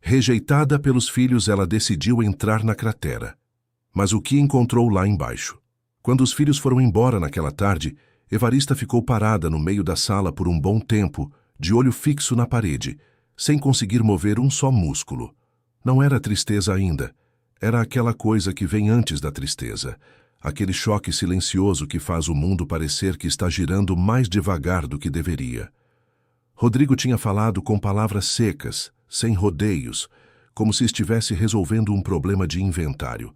Rejeitada pelos filhos, ela decidiu entrar na cratera. Mas o que encontrou lá embaixo? Quando os filhos foram embora naquela tarde, Evarista ficou parada no meio da sala por um bom tempo, de olho fixo na parede, sem conseguir mover um só músculo. Não era tristeza ainda. Era aquela coisa que vem antes da tristeza. Aquele choque silencioso que faz o mundo parecer que está girando mais devagar do que deveria. Rodrigo tinha falado com palavras secas, sem rodeios, como se estivesse resolvendo um problema de inventário.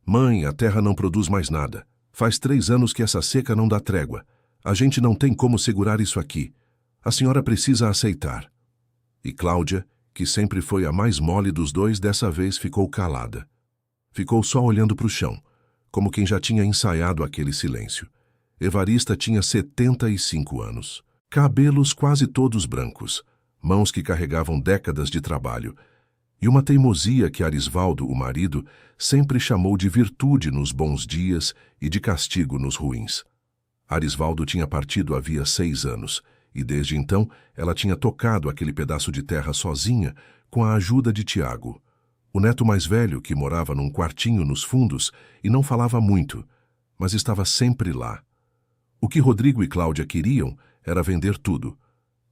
Mãe, a terra não produz mais nada. Faz 3 anos que essa seca não dá trégua. A gente não tem como segurar isso aqui. A senhora precisa aceitar. E Cláudia, que sempre foi a mais mole dos dois, dessa vez ficou calada. Ficou só olhando para o chão, como quem já tinha ensaiado aquele silêncio. Evarista tinha 75 anos. Cabelos quase todos brancos, mãos que carregavam décadas de trabalho, e uma teimosia que Arisvaldo, o marido, sempre chamou de virtude nos bons dias e de castigo nos ruins. Arisvaldo tinha partido havia 6 anos, e desde então ela tinha tocado aquele pedaço de terra sozinha, com a ajuda de Tiago, o neto mais velho que morava num quartinho nos fundos e não falava muito, mas estava sempre lá. O que Rodrigo e Cláudia queriam era vender tudo: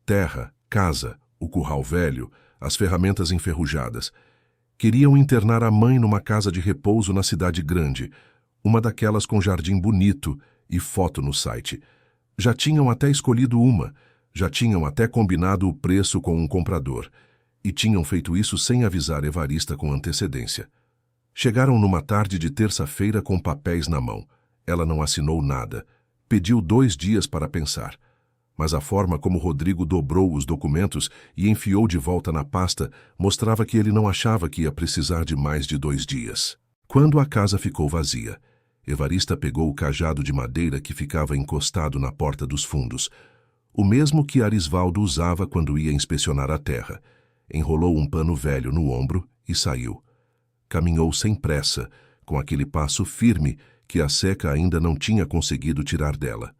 terra, casa, o curral velho, as ferramentas enferrujadas. Queriam internar a mãe numa casa de repouso na cidade grande, uma daquelas com jardim bonito e foto no site. Já tinham até escolhido uma, já tinham até combinado o preço com um comprador, e tinham feito isso sem avisar Evarista com antecedência. Chegaram numa tarde de terça-feira com papéis na mão. Ela não assinou nada. Pediu 2 dias para pensar. Mas a forma como Rodrigo dobrou os documentos e enfiou de volta na pasta mostrava que ele não achava que ia precisar de mais de 2 dias. Quando a casa ficou vazia, Evarista pegou o cajado de madeira que ficava encostado na porta dos fundos, o mesmo que Arisvaldo usava quando ia inspecionar a terra. Enrolou um pano velho no ombro e saiu. Caminhou sem pressa, com aquele passo firme que a seca ainda não tinha conseguido tirar dela.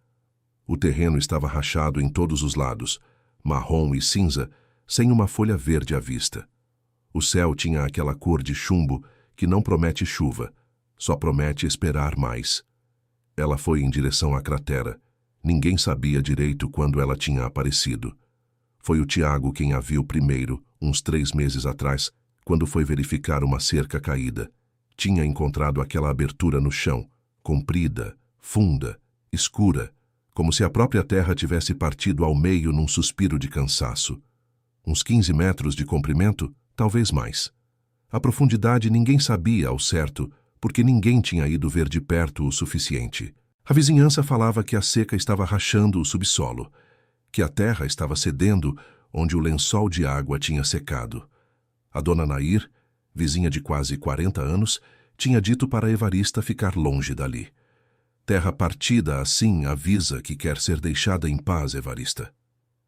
O terreno estava rachado em todos os lados, marrom e cinza, sem uma folha verde à vista. O céu tinha aquela cor de chumbo que não promete chuva, só promete esperar mais. Ela foi em direção à cratera. Ninguém sabia direito quando ela tinha aparecido. Foi o Tiago quem a viu primeiro, uns 3 meses atrás, quando foi verificar uma cerca caída. Tinha encontrado aquela abertura no chão, comprida, funda, escura, como se a própria terra tivesse partido ao meio num suspiro de cansaço. Uns 15 metros de comprimento, talvez mais. A profundidade ninguém sabia ao certo, porque ninguém tinha ido ver de perto o suficiente. A vizinhança falava que a seca estava rachando o subsolo, que a terra estava cedendo onde o lençol de água tinha secado. A dona Nair, vizinha de quase 40 anos, tinha dito para Evarista ficar longe dali. Terra partida assim avisa que quer ser deixada em paz, Evarista.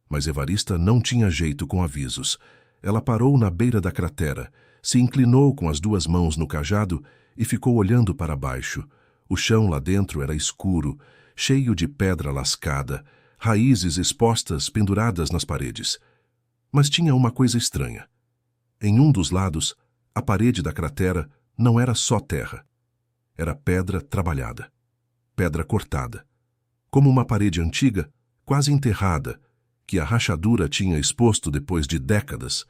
Mas Evarista não tinha jeito com avisos. Ela parou na beira da cratera, se inclinou com as 2 mãos no cajado e ficou olhando para baixo. O chão lá dentro era escuro, cheio de pedra lascada, raízes expostas penduradas nas paredes. Mas tinha uma coisa estranha. Em um dos lados, a parede da cratera não era só terra. Era pedra trabalhada, pedra cortada, como uma parede antiga, quase enterrada, que a rachadura tinha exposto depois de décadas.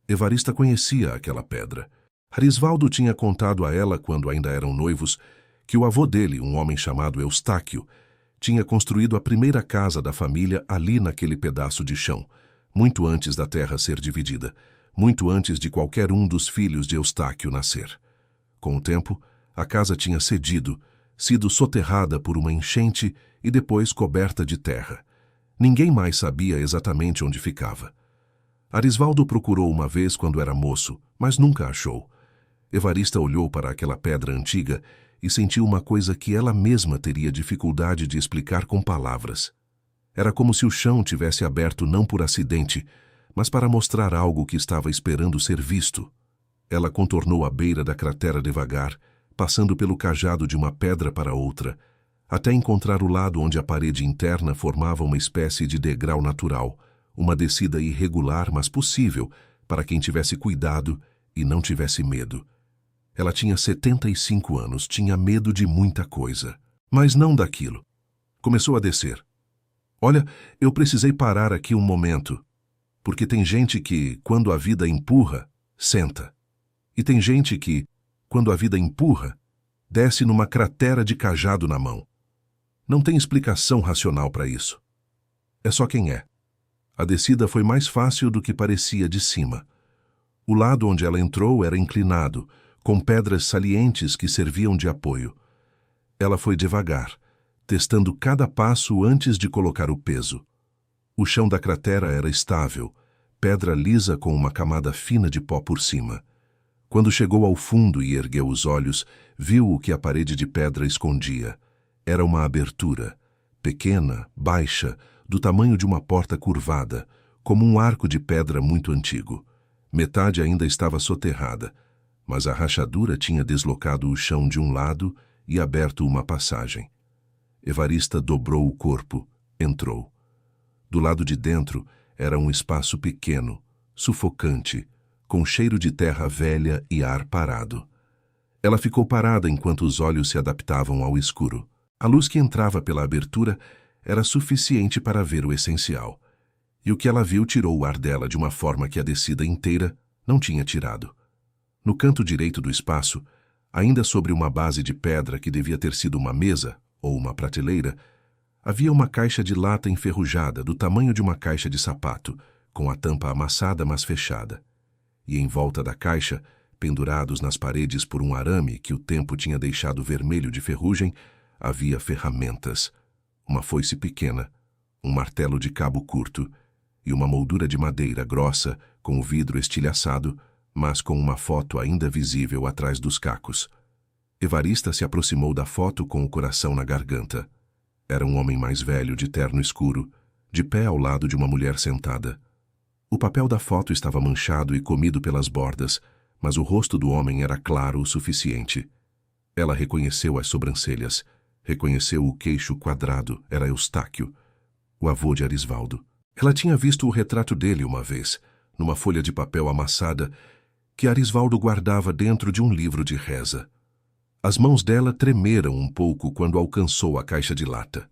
Evarista conhecia aquela pedra. Arisvaldo tinha contado a ela, quando ainda eram noivos, que o avô dele, um homem chamado Eustáquio, tinha construído a primeira casa da família ali naquele pedaço de chão, muito antes da terra ser dividida, muito antes de qualquer um dos filhos de Eustáquio nascer. Com o tempo, a casa tinha cedido, sido soterrada por uma enchente e depois coberta de terra. Ninguém mais sabia exatamente onde ficava. Arisvaldo procurou uma vez quando era moço, mas nunca achou. Evarista olhou para aquela pedra antiga e sentiu uma coisa que ela mesma teria dificuldade de explicar com palavras. Era como se o chão tivesse aberto não por acidente, mas para mostrar algo que estava esperando ser visto. Ela contornou a beira da cratera devagar, passando pelo cajado de uma pedra para outra, até encontrar o lado onde a parede interna formava uma espécie de degrau natural, uma descida irregular, mas possível, para quem tivesse cuidado e não tivesse medo. Ela tinha 75 anos, tinha medo de muita coisa, mas não daquilo. Começou a descer. Olha, eu precisei parar aqui um momento, porque tem gente que, quando a vida empurra, senta. E tem gente que, quando a vida empurra, desce numa cratera de cajado na mão. Não tem explicação racional para isso. É só quem é. A descida foi mais fácil do que parecia de cima. O lado onde ela entrou era inclinado, com pedras salientes que serviam de apoio. Ela foi devagar, testando cada passo antes de colocar o peso. O chão da cratera era estável, pedra lisa com uma camada fina de pó por cima. Quando chegou ao fundo e ergueu os olhos, viu o que a parede de pedra escondia. Era uma abertura, pequena, baixa, do tamanho de uma porta curvada, como um arco de pedra muito antigo. Metade ainda estava soterrada, mas a rachadura tinha deslocado o chão de um lado e aberto uma passagem. Evarista dobrou o corpo, entrou. Do lado de dentro era um espaço pequeno, sufocante, com cheiro de terra velha e ar parado. Ela ficou parada enquanto os olhos se adaptavam ao escuro. A luz que entrava pela abertura era suficiente para ver o essencial. E o que ela viu tirou o ar dela de uma forma que a descida inteira não tinha tirado. No canto direito do espaço, ainda sobre uma base de pedra que devia ter sido uma mesa ou uma prateleira, havia uma caixa de lata enferrujada do tamanho de uma caixa de sapato, com a tampa amassada mas fechada. E em volta da caixa, pendurados nas paredes por um arame que o tempo tinha deixado vermelho de ferrugem, havia ferramentas. Uma foice pequena, um martelo de cabo curto e uma moldura de madeira grossa com o vidro estilhaçado, mas com uma foto ainda visível atrás dos cacos. Evarista se aproximou da foto com o coração na garganta. Era um homem mais velho, de terno escuro, de pé ao lado de uma mulher sentada. O papel da foto estava manchado e comido pelas bordas, mas o rosto do homem era claro o suficiente. Ela reconheceu as sobrancelhas, reconheceu o queixo quadrado, era Eustáquio, o avô de Arisvaldo. Ela tinha visto o retrato dele uma vez, numa folha de papel amassada, que Arisvaldo guardava dentro de um livro de reza. As mãos dela tremeram um pouco quando alcançou a caixa de lata.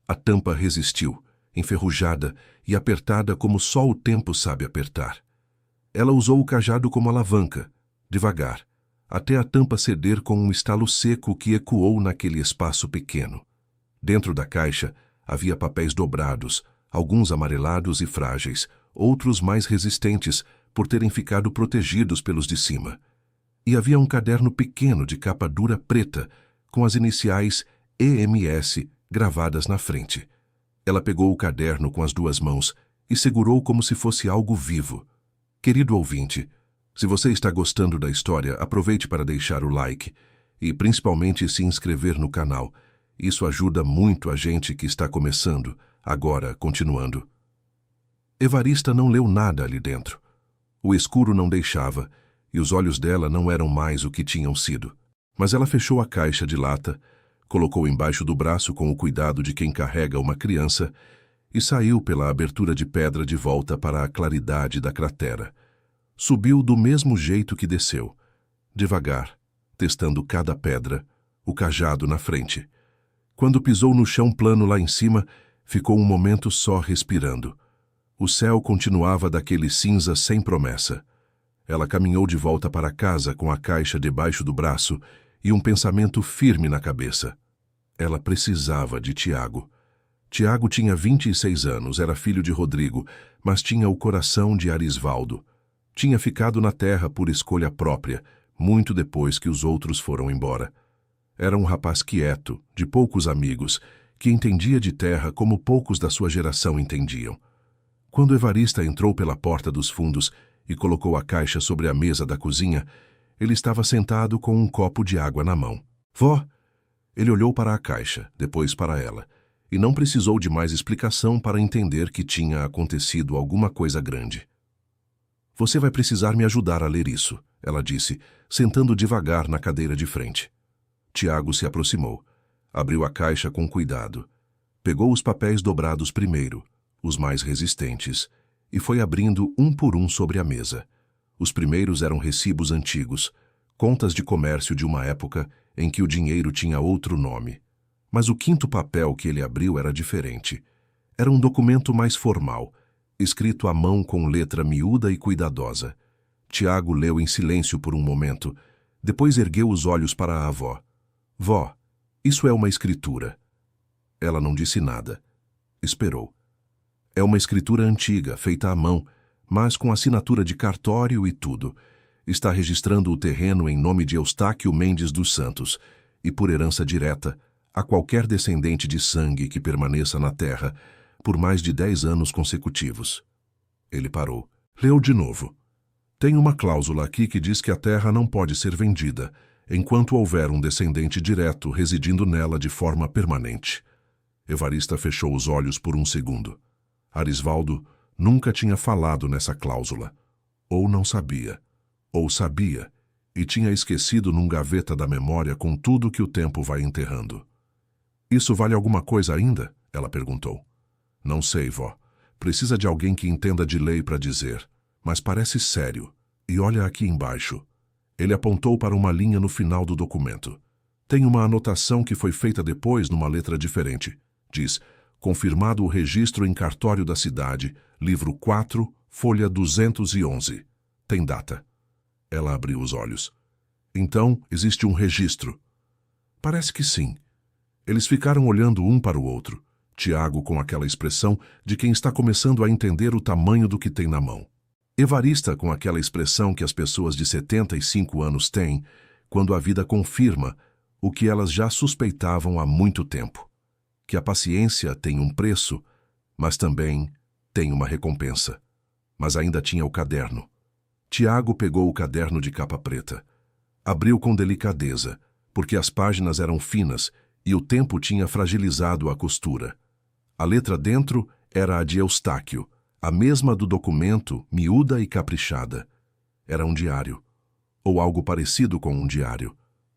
A tampa resistiu, enferrujada e apertada como só o tempo sabe apertar. Ela usou o cajado como alavanca, devagar, até a tampa ceder com um estalo seco que ecoou naquele espaço pequeno. Dentro da caixa havia papéis dobrados, alguns amarelados e frágeis, outros mais resistentes por terem ficado protegidos pelos de cima. E havia um caderno pequeno de capa dura preta, com as iniciais EMS gravadas na frente. Ela pegou o caderno com as duas mãos e segurou como se fosse algo vivo. Querido ouvinte, se você está gostando da história, aproveite para deixar o like e principalmente se inscrever no canal. Isso ajuda muito a gente que está começando, agora continuando. Evarista não leu nada ali dentro. O escuro não deixava e os olhos dela não eram mais o que tinham sido. Mas ela fechou a caixa de lata, colocou embaixo do braço com o cuidado de quem carrega uma criança e saiu pela abertura de pedra de volta para a claridade da cratera. Subiu do mesmo jeito que desceu, devagar, testando cada pedra, o cajado na frente. Quando pisou no chão plano lá em cima, ficou um momento só respirando. O céu continuava daquele cinza sem promessa. Ela caminhou de volta para casa com a caixa debaixo do braço e um pensamento firme na cabeça. Ela precisava de Tiago. Tiago tinha 26 anos, era filho de Rodrigo, mas tinha o coração de Arisvaldo. Tinha ficado na terra por escolha própria, muito depois que os outros foram embora. Era um rapaz quieto, de poucos amigos, que entendia de terra como poucos da sua geração entendiam. Quando Evarista entrou pela porta dos fundos e colocou a caixa sobre a mesa da cozinha, ele estava sentado com um copo de água na mão. Vó! Ele olhou para a caixa, depois para ela, e não precisou de mais explicação para entender que tinha acontecido alguma coisa grande. Você vai precisar me ajudar a ler isso, ela disse, sentando devagar na cadeira de frente. Tiago se aproximou, abriu a caixa com cuidado, pegou os papéis dobrados primeiro, os mais resistentes, e foi abrindo um por um sobre a mesa. Os primeiros eram recibos antigos, contas de comércio de uma época em que o dinheiro tinha outro nome. Mas o quinto papel que ele abriu era diferente. Era um documento mais formal, escrito à mão com letra miúda e cuidadosa. Tiago leu em silêncio por um momento, depois ergueu os olhos para a avó. Vó, isso é uma escritura. Ela não disse nada. Esperou. É uma escritura antiga, feita à mão, mas com assinatura de cartório e tudo. Está registrando o terreno em nome de Eustáquio Mendes dos Santos, e por herança direta, a qualquer descendente de sangue que permaneça na terra por mais de 10 anos consecutivos. Ele parou. Leu de novo. Tem uma cláusula aqui que diz que a terra não pode ser vendida, enquanto houver um descendente direto residindo nela de forma permanente. Evarista fechou os olhos por um segundo. Arisvaldo nunca tinha falado nessa cláusula. Ou não sabia, ou sabia, e tinha esquecido num gaveta da memória com tudo que o tempo vai enterrando. Isso vale alguma coisa ainda? Ela perguntou. Não sei, vó. Precisa de alguém que entenda de lei para dizer. Mas parece sério. E olha aqui embaixo. Ele apontou para uma linha no final do documento. Tem uma anotação que foi feita depois numa letra diferente. Diz, confirmado o registro em cartório da cidade, livro 4, folha 211. Tem data. Ela abriu os olhos. Então, existe um registro. Parece que sim. Eles ficaram olhando um para o outro. Tiago com aquela expressão de quem está começando a entender o tamanho do que tem na mão. Evarista com aquela expressão que as pessoas de 75 anos têm quando a vida confirma o que elas já suspeitavam há muito tempo. Que a paciência tem um preço, mas também tem uma recompensa. Mas ainda tinha o caderno. Tiago pegou o caderno de capa preta. Abriu com delicadeza, porque as páginas eram finas e o tempo tinha fragilizado a costura. A letra dentro era a de Eustáquio, a mesma do documento, miúda e caprichada. Era um diário, ou algo parecido com um diário.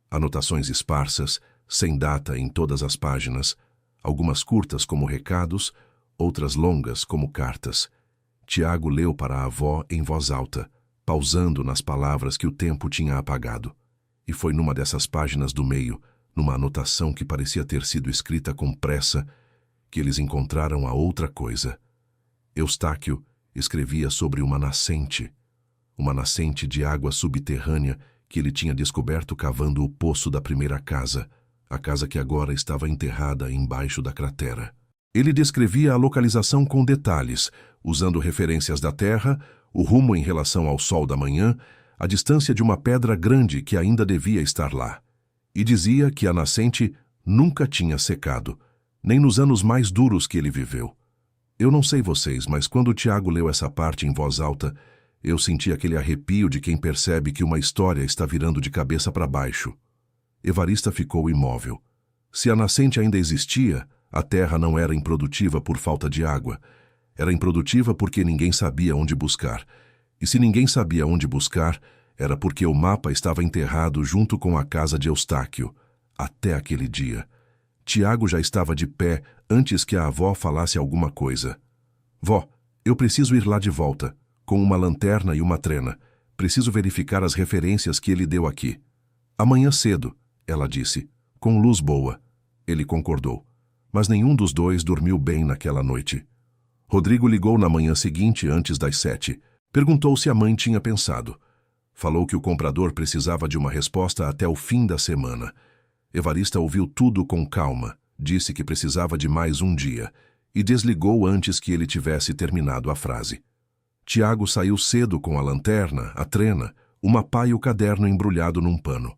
Anotações esparsas, sem data em todas as páginas, algumas curtas como recados, outras longas como cartas. Tiago leu para a avó em voz alta, pausando nas palavras que o tempo tinha apagado. E foi numa dessas páginas do meio, numa anotação que parecia ter sido escrita com pressa, que eles encontraram a outra coisa. Eustáquio escrevia sobre uma nascente de água subterrânea que ele tinha descoberto cavando o poço da primeira casa, a casa que agora estava enterrada embaixo da cratera. Ele descrevia a localização com detalhes, usando referências da terra, o rumo em relação ao sol da manhã, a distância de uma pedra grande que ainda devia estar lá. E dizia que a nascente nunca tinha secado, nem nos anos mais duros que ele viveu. Eu não sei vocês, mas quando o Tiago leu essa parte em voz alta, eu senti aquele arrepio de quem percebe que uma história está virando de cabeça para baixo. Evarista ficou imóvel. Se a nascente ainda existia, a terra não era improdutiva por falta de água. Era improdutiva porque ninguém sabia onde buscar. E se ninguém sabia onde buscar, era porque o mapa estava enterrado junto com a casa de Eustáquio. Até aquele dia. Tiago já estava de pé antes que a avó falasse alguma coisa. Vó, eu preciso ir lá de volta, com uma lanterna e uma trena. Preciso verificar as referências que ele deu aqui. Amanhã cedo, ela disse, com luz boa. Ele concordou. Mas nenhum dos dois dormiu bem naquela noite. Rodrigo ligou na manhã seguinte, antes das 7. Perguntou se a mãe tinha pensado. Falou que o comprador precisava de uma resposta até o fim da semana. Evarista ouviu tudo com calma, disse que precisava de mais um dia e desligou antes que ele tivesse terminado a frase. Tiago saiu cedo com a lanterna, a trena, uma pá e o caderno embrulhado num pano.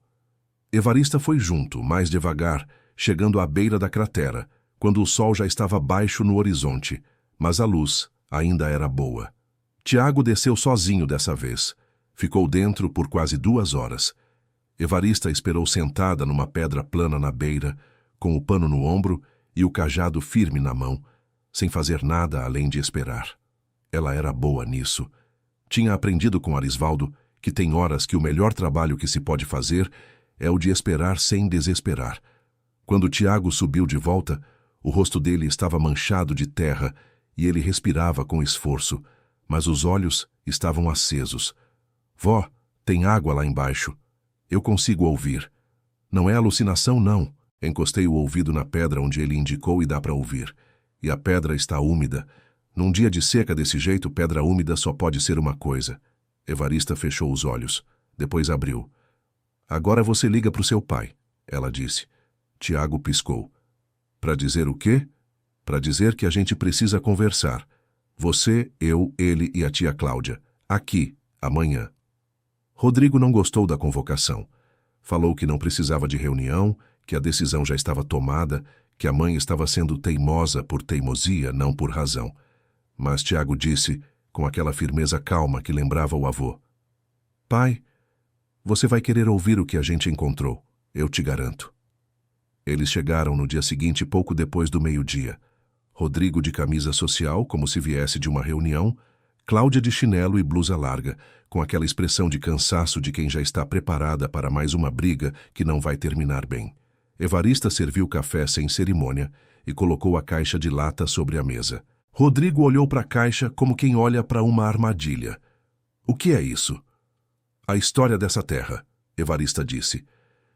Evarista foi junto, mais devagar, chegando à beira da cratera, quando o sol já estava baixo no horizonte, mas a luz ainda era boa. Tiago desceu sozinho dessa vez. Ficou dentro por quase 2 horas. Evarista esperou sentada numa pedra plana na beira, com o pano no ombro e o cajado firme na mão, sem fazer nada além de esperar. Ela era boa nisso. Tinha aprendido com Arisvaldo que tem horas que o melhor trabalho que se pode fazer é o de esperar sem desesperar. Quando Tiago subiu de volta, o rosto dele estava manchado de terra e ele respirava com esforço, mas os olhos estavam acesos. Vó, tem água lá embaixo. Eu consigo ouvir. Não é alucinação, não. Encostei o ouvido na pedra onde ele indicou e dá para ouvir. E a pedra está úmida. Num dia de seca desse jeito, pedra úmida só pode ser uma coisa. Evarista fechou os olhos. Depois abriu. Agora você liga para o seu pai, ela disse. Tiago piscou. Para dizer o quê? Para dizer que a gente precisa conversar. Você, eu, ele e a tia Cláudia. Aqui, amanhã. Rodrigo não gostou da convocação. Falou que não precisava de reunião, que a decisão já estava tomada, que a mãe estava sendo teimosa por teimosia, não por razão. Mas Tiago disse, com aquela firmeza calma que lembrava o avô: Pai, você vai querer ouvir o que a gente encontrou, eu te garanto. Eles chegaram no dia seguinte, pouco depois do meio-dia. Rodrigo de camisa social, como se viesse de uma reunião, Cláudia de chinelo e blusa larga, com aquela expressão de cansaço de quem já está preparada para mais uma briga que não vai terminar bem. Evarista serviu café sem cerimônia e colocou a caixa de lata sobre a mesa. Rodrigo olhou para a caixa como quem olha para uma armadilha. O que é isso? A história dessa terra, Evarista disse.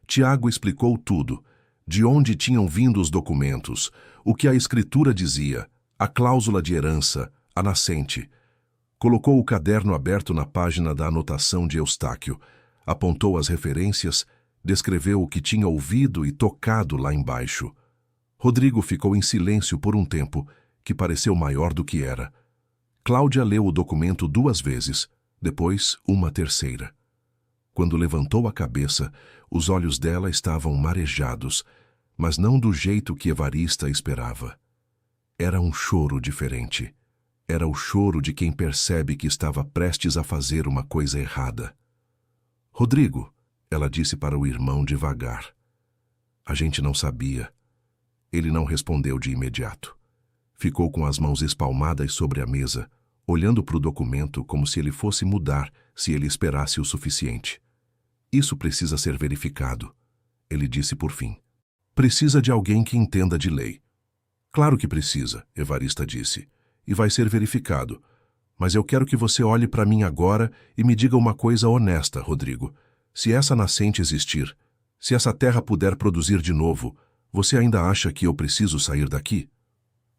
Tiago explicou tudo, de onde tinham vindo os documentos, o que a escritura dizia, a cláusula de herança, a nascente. Colocou o caderno aberto na página da anotação de Eustáquio, apontou as referências, descreveu o que tinha ouvido e tocado lá embaixo. Rodrigo ficou em silêncio por um tempo, que pareceu maior do que era. Cláudia leu o documento 2 vezes, depois uma terceira. Quando levantou a cabeça, os olhos dela estavam marejados, mas não do jeito que Evarista esperava. Era um choro diferente. Era o choro de quem percebe que estava prestes a fazer uma coisa errada. Rodrigo, ela disse para o irmão devagar. A gente não sabia. Ele não respondeu de imediato. Ficou com as mãos espalmadas sobre a mesa, olhando para o documento como se ele fosse mudar se ele esperasse o suficiente. Isso precisa ser verificado, ele disse por fim. Precisa de alguém que entenda de lei. Claro que precisa, Evarista disse, e vai ser verificado. Mas eu quero que você olhe para mim agora e me diga uma coisa honesta, Rodrigo. Se essa nascente existir, se essa terra puder produzir de novo, você ainda acha que eu preciso sair daqui?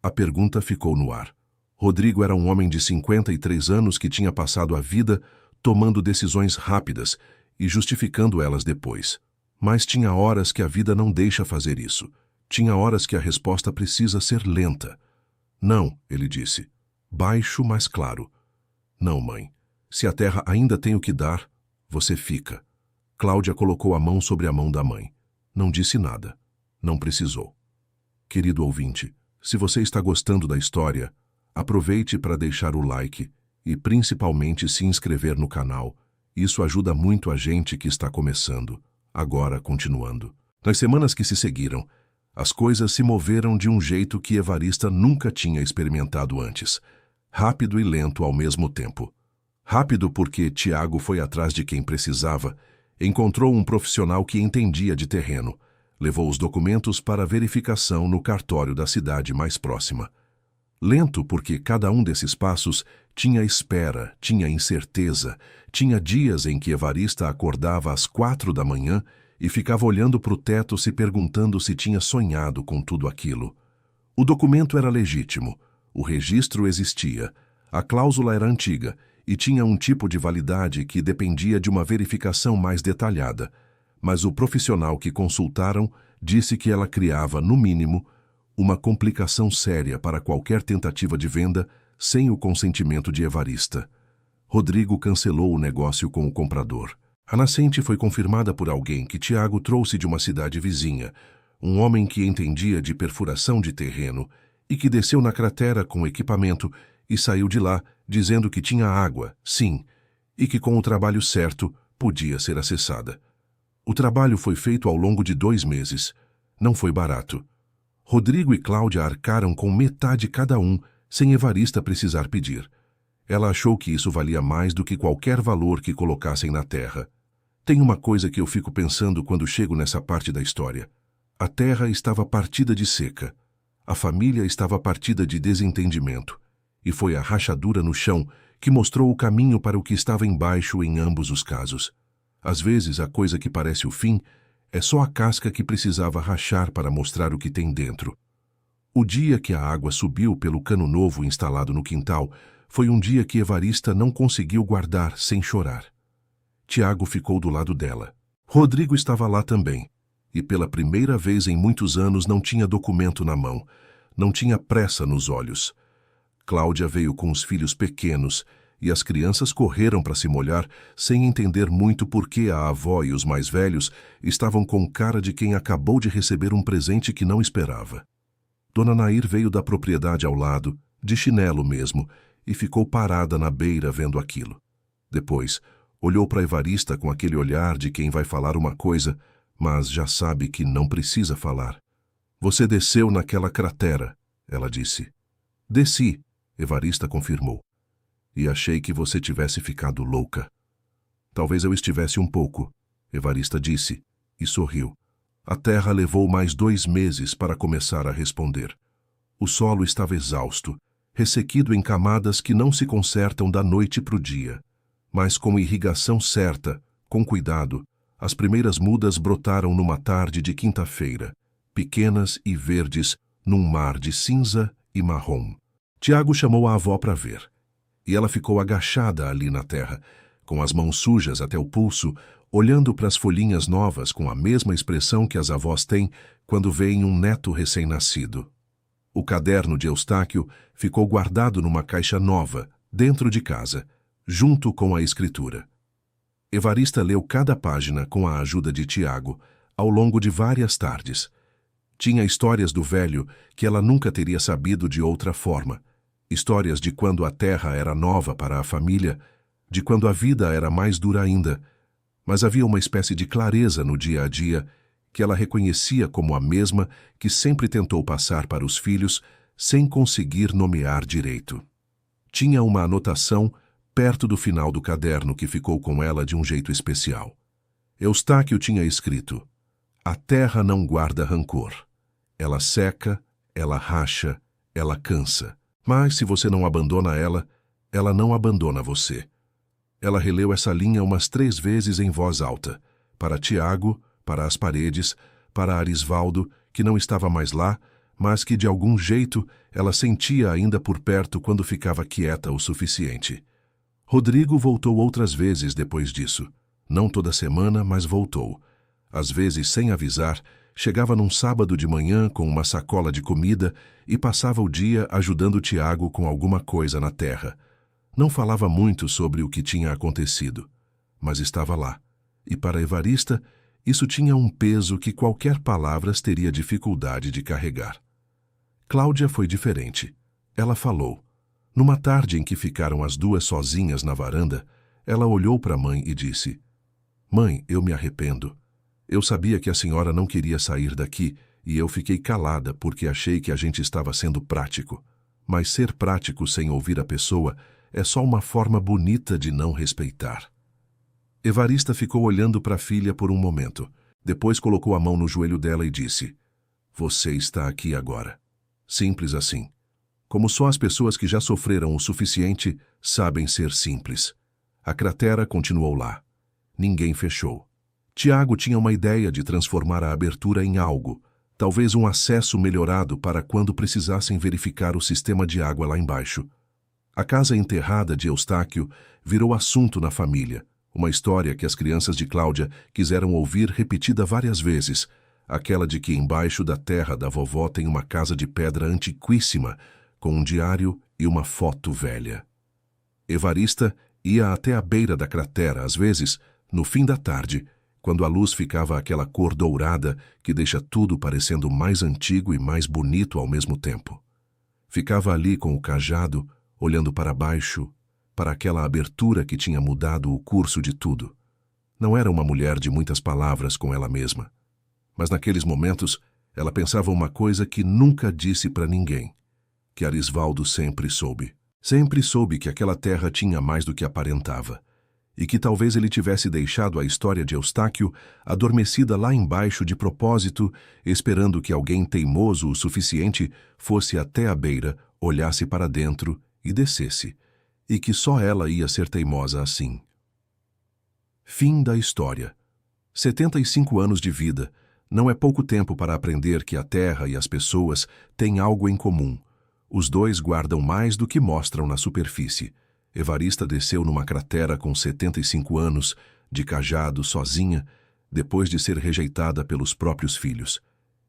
A pergunta ficou no ar. Rodrigo era um homem de 53 anos que tinha passado a vida tomando decisões rápidas e justificando elas depois. Mas tinha horas que a vida não deixa fazer isso. Tinha horas que a resposta precisa ser lenta. Não, ele disse. Baixo, mas claro. Não, mãe. Se a terra ainda tem o que dar, você fica. Cláudia colocou a mão sobre a mão da mãe. Não disse nada. Não precisou. Querido ouvinte, se você está gostando da história, aproveite para deixar o like e principalmente se inscrever no canal. Isso ajuda muito a gente que está começando. Agora, continuando. Nas semanas que se seguiram, as coisas se moveram de um jeito que Evarista nunca tinha experimentado antes. Rápido e lento ao mesmo tempo. Rápido porque Tiago foi atrás de quem precisava, encontrou um profissional que entendia de terreno, levou os documentos para verificação no cartório da cidade mais próxima. Lento porque cada um desses passos tinha espera, tinha incerteza, tinha dias em que Evarista acordava às 4 da manhã e ficava olhando para o teto se perguntando se tinha sonhado com tudo aquilo. O documento era legítimo, o registro existia, a cláusula era antiga e tinha um tipo de validade que dependia de uma verificação mais detalhada, mas o profissional que consultaram disse que ela criava, no mínimo, uma complicação séria para qualquer tentativa de venda sem o consentimento de Evarista. Rodrigo cancelou o negócio com o comprador. A nascente foi confirmada por alguém que Tiago trouxe de uma cidade vizinha, um homem que entendia de perfuração de terreno e que desceu na cratera com equipamento e saiu de lá dizendo que tinha água, sim, e que com o trabalho certo podia ser acessada. O trabalho foi feito ao longo de 2 meses. Não foi barato. Rodrigo e Cláudia arcaram com metade cada um, sem Evarista precisar pedir. Ela achou que isso valia mais do que qualquer valor que colocassem na terra. Tem uma coisa que eu fico pensando quando chego nessa parte da história. A terra estava partida de seca. A família estava partida de desentendimento. E foi a rachadura no chão que mostrou o caminho para o que estava embaixo em ambos os casos. Às vezes, a coisa que parece o fim é só a casca que precisava rachar para mostrar o que tem dentro. O dia que a água subiu pelo cano novo instalado no quintal foi um dia que Evarista não conseguiu guardar sem chorar. Tiago ficou do lado dela. Rodrigo estava lá também, e pela primeira vez em muitos anos não tinha documento na mão, não tinha pressa nos olhos. Cláudia veio com os filhos pequenos, e as crianças correram para se molhar, sem entender muito por que a avó e os mais velhos estavam com cara de quem acabou de receber um presente que não esperava. Dona Nair veio da propriedade ao lado, de chinelo mesmo, e ficou parada na beira vendo aquilo. Depois, olhou para Evarista com aquele olhar de quem vai falar uma coisa, mas já sabe que não precisa falar. Você desceu naquela cratera, ela disse. Desci, Evarista confirmou. E achei que você tivesse ficado louca. Talvez eu estivesse um pouco, Evarista disse, e sorriu. A terra levou mais 2 meses para começar a responder. O solo estava exausto, ressequido em camadas que não se consertam da noite para o dia. Mas com irrigação certa, com cuidado, as primeiras mudas brotaram numa tarde de quinta-feira, pequenas e verdes, num mar de cinza e marrom. Tiago chamou a avó para ver. E ela ficou agachada ali na terra, com as mãos sujas até o pulso, olhando para as folhinhas novas com a mesma expressão que as avós têm quando veem um neto recém-nascido. O caderno de Eustáquio ficou guardado numa caixa nova, dentro de casa, junto com a escritura. Evarista leu cada página com a ajuda de Tiago, ao longo de várias tardes. Tinha histórias do velho que ela nunca teria sabido de outra forma. Histórias de quando a terra era nova para a família, de quando a vida era mais dura ainda, mas havia uma espécie de clareza no dia a dia que ela reconhecia como a mesma que sempre tentou passar para os filhos sem conseguir nomear direito. Tinha uma anotação perto do final do caderno que ficou com ela de um jeito especial. Eustáquio tinha escrito: a terra não guarda rancor. Ela seca, ela racha, ela cansa. Mas se você não abandona ela, ela não abandona você. Ela releu essa linha umas 3 vezes em voz alta, para Tiago, para as paredes, para Arisvaldo, que não estava mais lá, mas que de algum jeito ela sentia ainda por perto quando ficava quieta o suficiente. Rodrigo voltou outras vezes depois disso. Não toda semana, mas voltou. Às vezes, sem avisar, chegava num sábado de manhã com uma sacola de comida e passava o dia ajudando Tiago com alguma coisa na terra. Não falava muito sobre o que tinha acontecido, mas estava lá. E para Evarista, isso tinha um peso que qualquer palavras teria dificuldade de carregar. Cláudia foi diferente. Ela falou. Numa tarde em que ficaram as duas sozinhas na varanda, ela olhou para a mãe e disse: Mãe, eu me arrependo. Eu sabia que a senhora não queria sair daqui e eu fiquei calada porque achei que a gente estava sendo prático. Mas ser prático sem ouvir a pessoa é só uma forma bonita de não respeitar. Evarista ficou olhando para a filha por um momento. Depois colocou a mão no joelho dela e disse: Você está aqui agora. Simples assim. Como só as pessoas que já sofreram o suficiente sabem ser simples. A cratera continuou lá. Ninguém fechou. Tiago tinha uma ideia de transformar a abertura em algo, talvez um acesso melhorado para quando precisassem verificar o sistema de água lá embaixo. A casa enterrada de Eustáquio virou assunto na família, uma história que as crianças de Cláudia quiseram ouvir repetida várias vezes, aquela de que embaixo da terra da vovó tem uma casa de pedra antiquíssima, com um diário e uma foto velha. Evarista ia até a beira da cratera, às vezes, no fim da tarde, quando a luz ficava aquela cor dourada que deixa tudo parecendo mais antigo e mais bonito ao mesmo tempo. Ficava ali com o cajado, olhando para baixo, para aquela abertura que tinha mudado o curso de tudo. Não era uma mulher de muitas palavras com ela mesma. Mas naqueles momentos, ela pensava uma coisa que nunca disse para ninguém, que Arisvaldo sempre soube. Sempre soube que aquela terra tinha mais do que aparentava, e que talvez ele tivesse deixado a história de Eustáquio adormecida lá embaixo de propósito, esperando que alguém teimoso o suficiente fosse até a beira, olhasse para dentro e descesse. e que só ela ia ser teimosa assim. Fim da história. 75 anos de vida não é pouco tempo para aprender que a Terra e as pessoas têm algo em comum. Os dois guardam mais do que mostram na superfície. Evarista desceu numa cratera com 75 anos, de cajado, sozinha, depois de ser rejeitada pelos próprios filhos.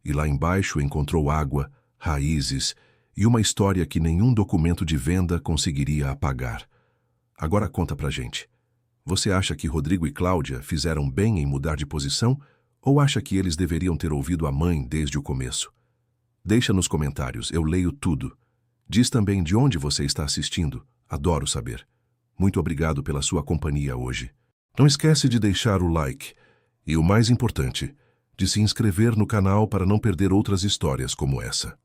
E lá embaixo encontrou água, raízes e uma história que nenhum documento de venda conseguiria apagar. Agora conta pra gente. Você acha que Rodrigo e Cláudia fizeram bem em mudar de posição ou acha que eles deveriam ter ouvido a mãe desde o começo? Deixa nos comentários, eu leio tudo. Diz também de onde você está assistindo. Adoro saber. Muito obrigado pela sua companhia hoje. Não esquece de deixar o like e, o mais importante, de se inscrever no canal para não perder outras histórias como essa.